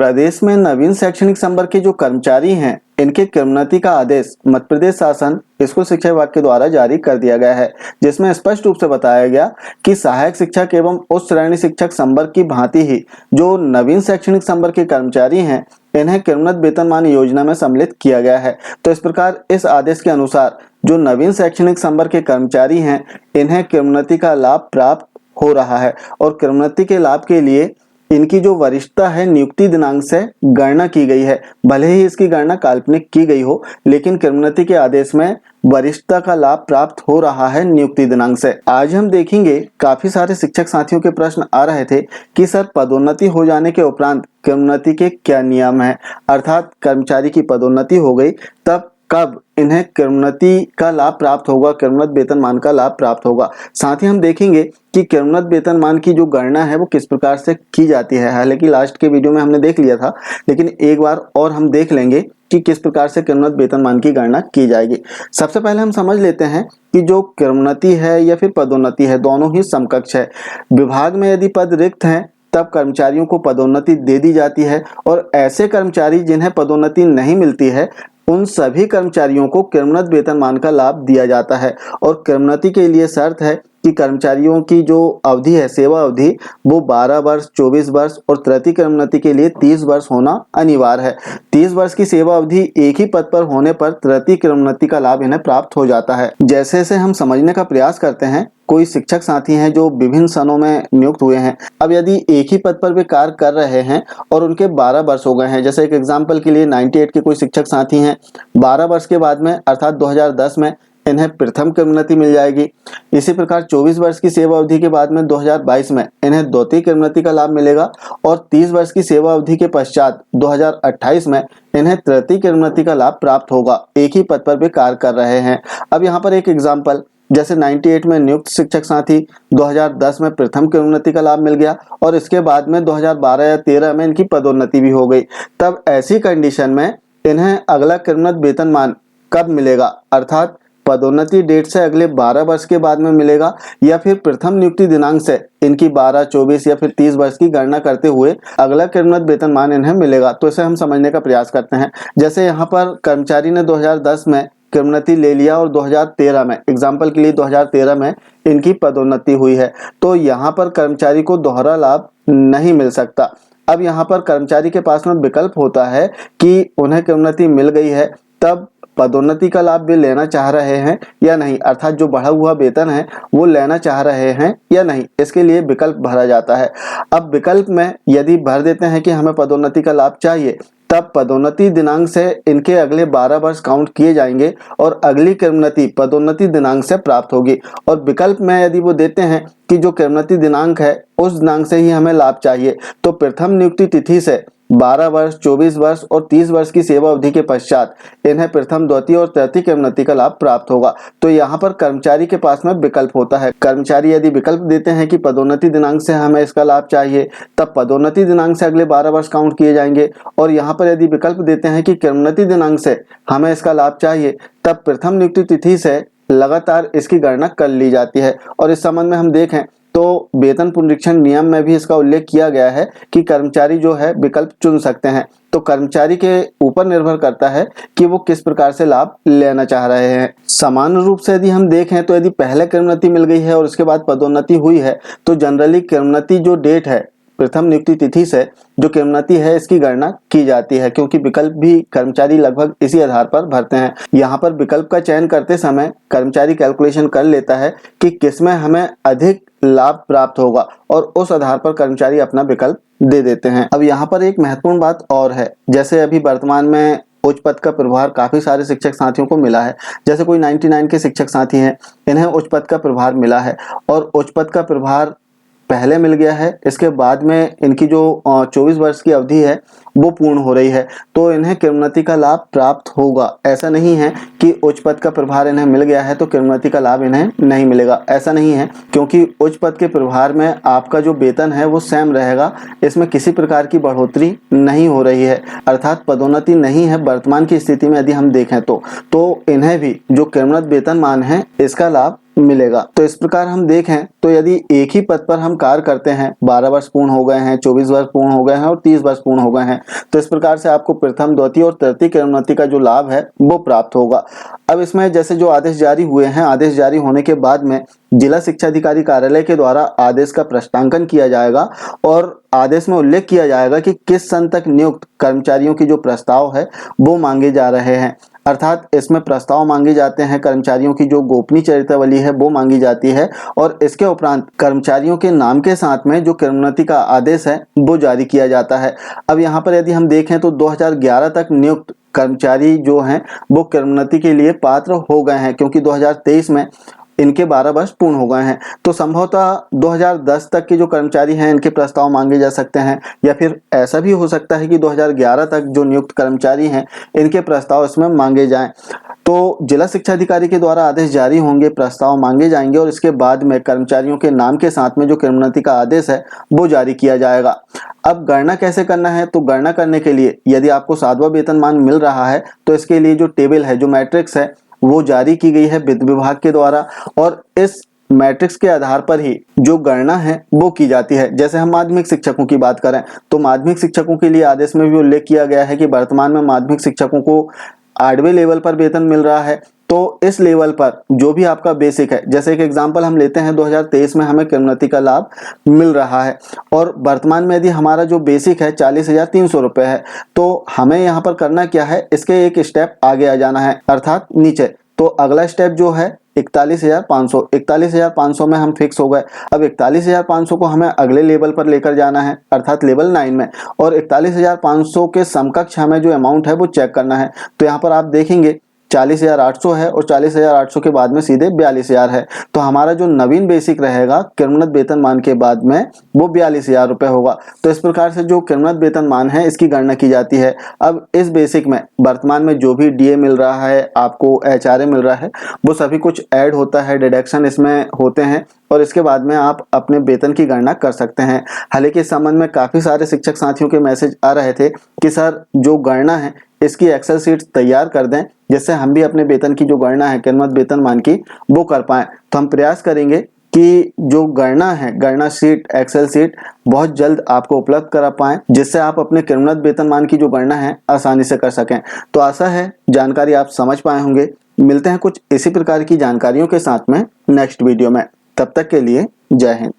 प्रदेश में नवीन शैक्षणिक संवर्ग के जो कर्मचारी हैं, इनके क्रमोन्नति का आदेश मध्य प्रदेश शासन स्कूल शिक्षा विभाग के द्वारा जारी कर दिया गया है, जिसमें स्पष्ट रूप से बताया गया कि सहायक शिक्षक एवं उच्च श्रेणी शिक्षक संवर्ग की भांति ही जो नवीन शैक्षणिक संवर्ग के कर्मचारी हैं, इन्हें क्रमोन्नत वेतनमान योजना में सम्मिलित किया गया है। तो इस प्रकार इस आदेश के अनुसार जो नवीन शैक्षणिक संवर्ग के कर्मचारी हैं, इन्हें क्रमोन्नति का लाभ प्राप्त हो रहा है और क्रमोन्नति के लाभ के लिए इनकी जो वरिष्ठता है नियुक्ति दिनांक से गणना की गई है। भले ही इसकी गणना काल्पनिक की गई हो, लेकिन क्रमोन्नति के आदेश में वरिष्ठता का लाभ प्राप्त हो रहा है नियुक्ति दिनांक से। आज हम देखेंगे, काफी सारे शिक्षक साथियों के प्रश्न आ रहे थे कि सर पदोन्नति हो जाने के उपरांत क्रमोन्नति के क्या नियम है, अर्थात कर्मचारी की पदोन्नति हो गई तब कब इन्हें क्रमोन्नति का लाभ प्राप्त होगा, क्रमोन्नत वेतनमान का लाभ प्राप्त होगा। साथ ही हम देखेंगे कि क्रमोन्नत वेतनमान की जो गणना है वो किस प्रकार से की जाती है। हालांकि लास्ट के वीडियो में हमने देख लिया था, लेकिन एक बार और हम देख लेंगे कि किस प्रकार से क्रमोन्नत वेतनमान की गणना की जाएगी। सबसे पहले हम समझ लेते हैं कि जो क्रमोन्नति है या फिर पदोन्नति है, दोनों ही समकक्ष है। विभाग में यदि पद रिक्त हैं तब कर्मचारियों को पदोन्नति दे दी जाती है, और ऐसे कर्मचारी जिन्हें पदोन्नति नहीं मिलती है उन सभी कर्मचारियों को क्रमोन्नत वेतनमान का लाभ दिया जाता है। और क्रमोन्नति के लिए शर्त है कि कर्मचारियों की जो अवधि है, सेवा अवधि, वो 12 वर्ष, 24 वर्ष और तृतीय क्रमोन्नति के लिए 30 वर्ष होना अनिवार्य है। 30 वर्ष की सेवा अवधि एक ही पद पर होने पर तृतीय क्रमोन्नति का लाभ इन्हें प्राप्त हो जाता है। जैसे जैसे हम समझने का प्रयास करते हैं, कोई शिक्षक साथी हैं जो विभिन्न सनों में नियुक्त हुए हैं। अब यदि एक ही पद पर वे कार्य कर रहे हैं और उनके 12 वर्ष हो गए हैं, जैसे एक एग्जाम्पल के लिए 98 के कोई शिक्षक साथी हैं, 12 वर्ष के बाद में अर्थात 2010 में इन्हें प्रथम क्रमोन्नति मिल जाएगी। इसी प्रकार 24 वर्ष की सेवा अवधि के बाद में 2022 में इन्हें द्वितीय क्रमोन्नति का लाभ मिलेगा, और 30 वर्ष की सेवा अवधि के पश्चात 2028 में इन्हें तृतीय क्रमोन्नति का लाभ प्राप्त होगा। एक ही पद पर वे कार्य कर रहे हैं। अब यहाँ पर एक एग्जाम्पल, जैसे 98 में नियुक्त शिक्षक साथी 2010 में प्रथम क्रमोन्नति का लाभ मिल गया और इसके बाद में 2012 या 13 में इनकी पदोन्नति भी हो गई। तब ऐसी कंडीशन में इन्हें अगला क्रमोन्नत वेतनमान कब मिलेगा, अर्थात पदोन्नति डेट से अगले 12 वर्ष के बाद में मिलेगा, या फिर प्रथम नियुक्ति दिनांक से इनकी 12, 24 या फिर 30 वर्ष की गणना करते हुए अगला क्रमोन्नत वेतनमान इन्हें मिलेगा। तो इसे हम समझने का प्रयास करते हैं। जैसे यहाँ पर कर्मचारी ने 2010 में क्रमोन्नति ले लिया और 2013 में, एग्जाम्पल के लिए 2013 में इनकी पदोन्नति हुई है, तो यहाँ पर कर्मचारी को दोहरा लाभ नहीं मिल सकता। अब यहाँ पर कर्मचारी के पास में विकल्प होता है कि उन्हें क्रमोन्नति मिल गई है, तब पदोन्नति का लाभ भी लेना चाह रहे हैं या नहीं, अर्थात जो बढ़ा हुआ वेतन है वो लेना चाह रहे हैं या नहीं, इसके लिए विकल्प भरा जाता है। अब विकल्प में यदि भर देते हैं कि हमें पदोन्नति का लाभ चाहिए, तब पदोन्नति दिनांक से इनके अगले 12 वर्ष काउंट किए जाएंगे और अगली क्रमोन्नति पदोन्नति दिनांक से प्राप्त होगी। और विकल्प में यदि वो देते हैं कि जो क्रमोन्नति दिनांक है उस दिनांक से ही हमें लाभ चाहिए, तो प्रथम नियुक्ति तिथि से 12 वर्ष, 24 वर्ष और 30 वर्ष की सेवा अवधि के पश्चात इन्हें प्रथम, द्वितीय और तृतीय क्रमोन्नति का लाभ प्राप्त होगा। तो यहाँ पर कर्मचारी के पास में विकल्प होता है। कर्मचारी यदि विकल्प देते हैं कि पदोन्नति दिनांक से हमें इसका लाभ चाहिए, तब पदोन्नति दिनांक से अगले 12 वर्ष काउंट किए जाएंगे, और यहाँ पर यदि विकल्प देते हैं कि क्रमोन्नति दिनांक से हमें इसका लाभ चाहिए, तब प्रथम नियुक्ति तिथि से लगातार इसकी गणना कर ली जाती है। और इस संबंध में हम देखें तो वेतन पुनरीक्षण नियम में भी इसका उल्लेख किया गया है कि कर्मचारी जो है विकल्प चुन सकते हैं। तो कर्मचारी के ऊपर निर्भर करता है कि वो किस प्रकार से लाभ लेना चाह रहे हैं। सामान्य रूप से यदि हम देखें तो यदि पहले क्रमोन्नति मिल गई है और उसके बाद पदोन्नति हुई है, तो जनरली क्रमोन्नति जो डेट है, प्रथम नियुक्ति तिथि से जो क्रमोन्नति है इसकी गणना की जाती है, क्योंकि विकल्प भी कर्मचारी लगभग इसी आधार पर भरते हैं। यहाँ पर विकल्प का चयन करते समय कर्मचारी कैलकुलेशन कर लेता है कि किसमें हमें अधिक लाभ प्राप्त होगा, और उस आधार पर कर्मचारी अपना विकल्प दे देते हैं। अब यहाँ पर एक महत्वपूर्ण बात और है, जैसे अभी वर्तमान में उच्च पद का प्रभार काफी सारे शिक्षक साथियों को मिला है। जैसे कोई 99 के शिक्षक साथी हैं, इन्हें उच्च पद का प्रभार मिला है और उच्च पद का प्रभार पहले मिल गया है, इसके बाद में इनकी जो 24 वर्ष की अवधि है वो पूर्ण हो रही है, तो इन्हें क्रमोन्नति का लाभ प्राप्त होगा। ऐसा नहीं है कि उच्च पद का प्रभार इन्हें मिल गया है तो क्रमोन्नति का लाभ इन्हें नहीं मिलेगा, ऐसा नहीं है, क्योंकि उच्च पद के प्रभार में आपका जो वेतन है वो सेम रहेगा, इसमें किसी प्रकार की बढ़ोतरी नहीं हो रही है, अर्थात पदोन्नति नहीं है वर्तमान की स्थिति में। यदि हम देखें तो इन्हें भी जो क्रमोन्नत वेतनमान है इसका लाभ मिलेगा। तो इस प्रकार हम देखें तो यदि एक ही पद पर हम कार्य करते हैं, 12 वर्ष पूर्ण हो गए हैं, 24 वर्ष पूर्ण हो गए हैं और 30 वर्ष पूर्ण हो गए हैं, तो इस प्रकार से आपको प्रथम, द्वितीय और तृतीय क्रमोन्नति का जो लाभ है वो प्राप्त होगा। अब इसमें जैसे जो आदेश जारी हुए हैं, आदेश जारी होने के बाद में जिला शिक्षा अधिकारी कार्यालय के द्वारा आदेश का प्रश्नांकन किया जाएगा और आदेश में उल्लेख किया जाएगा कि किस सन तक नियुक्त कर्मचारियों की जो प्रस्ताव है वो मांगे जा रहे हैं। अर्थात इसमें प्रस्ताव मांगे जाते हैं, कर्मचारियों की जो गोपनीय चरित्रावली है वो मांगी जाती है और इसके उपरांत कर्मचारियों के नाम के साथ में जो क्रमोन्नति का आदेश है वो जारी किया जाता है। अब यहाँ पर यदि हम देखें तो 2011 तक नियुक्त कर्मचारी जो हैं वो क्रमोन्नति के लिए पात्र हो गए हैं, क्योंकि 2023 में इनके 12 वर्ष पूर्ण हो गए हैं। तो संभवतः 2010 तक के जो कर्मचारी हैं इनके प्रस्ताव मांगे जा सकते हैं, या फिर ऐसा भी हो सकता है कि 2011 तक जो नियुक्त कर्मचारी हैं इनके प्रस्ताव इसमें मांगे जाएं। तो जिला शिक्षा अधिकारी के द्वारा आदेश जारी होंगे, प्रस्ताव मांगे जाएंगे और इसके बाद में कर्मचारियों के नाम के साथ में जो क्रमोन्नति का आदेश है वो जारी किया जाएगा। अब गणना कैसे करना है, तो गणना करने के लिए यदि आपको 7वां वेतनमान मिल रहा है तो इसके लिए जो टेबल है, जो मैट्रिक्स है वो जारी की गई है वित्त विभाग के द्वारा और इस मैट्रिक्स के आधार पर ही जो गणना है वो की जाती है। जैसे हम माध्यमिक शिक्षकों की बात करें तो माध्यमिक शिक्षकों के लिए आदेश में भी उल्लेख किया गया है कि वर्तमान में माध्यमिक शिक्षकों को 8वें लेवल पर वेतन मिल रहा है। तो इस लेवल पर जो भी आपका बेसिक है, जैसे एक एग्जांपल हम लेते हैं 2023 में हमें क्रमोन्नति का लाभ मिल रहा है और वर्तमान में यदि हमारा जो बेसिक है 40,300 रुपए है, तो हमें यहाँ पर करना क्या है, इसके एक स्टेप आगे आ जाना है अर्थात नीचे। तो अगला स्टेप जो है 41,500 में हम फिक्स हो गए। अब 41,500 को हमें अगले लेवल पर लेकर जाना है अर्थात लेवल 9 में, और 41,500 के समकक्ष हमें जो अमाउंट है वो चेक करना है। तो यहाँ पर आप देखेंगे 40,800 है और 40,800 के बाद में सीधे 42,000 है। तो हमारा जो नवीन बेसिक रहेगा क्रमोन्नत वेतनमान के बाद में वो 42,000 रुपए होगा। तो इस प्रकार से जो क्रमोन्नत वेतनमान है इसकी गणना की जाती है। अब इस बेसिक में वर्तमान में जो भी डीए मिल रहा है, आपको एचआरए मिल रहा है, वो सभी कुछ ऐड होता है, डिडक्शन इसमें होते हैं और इसके बाद में आप अपने वेतन की गणना कर सकते हैं। हालांकि इस संबंध में काफी सारे शिक्षक साथियों के मैसेज आ रहे थे कि सर जो गणना है इसकी एक्सेल शीट तैयार कर दें, जिससे हम भी अपने वेतन की जो गणना है क्रमोन्नत वेतनमान की वो कर पाएं। तो हम प्रयास करेंगे कि जो गणना है, गणना शीट, एक्सेल शीट बहुत जल्द आपको उपलब्ध करा पाएं, जिससे आप अपने क्रमोन्नत वेतनमान की जो गणना है आसानी से कर सकें। तो आशा है जानकारी आप समझ पाए होंगे। मिलते हैं कुछ इसी प्रकार की जानकारियों के साथ में नेक्स्ट वीडियो में। तब तक के लिए जय हिंद।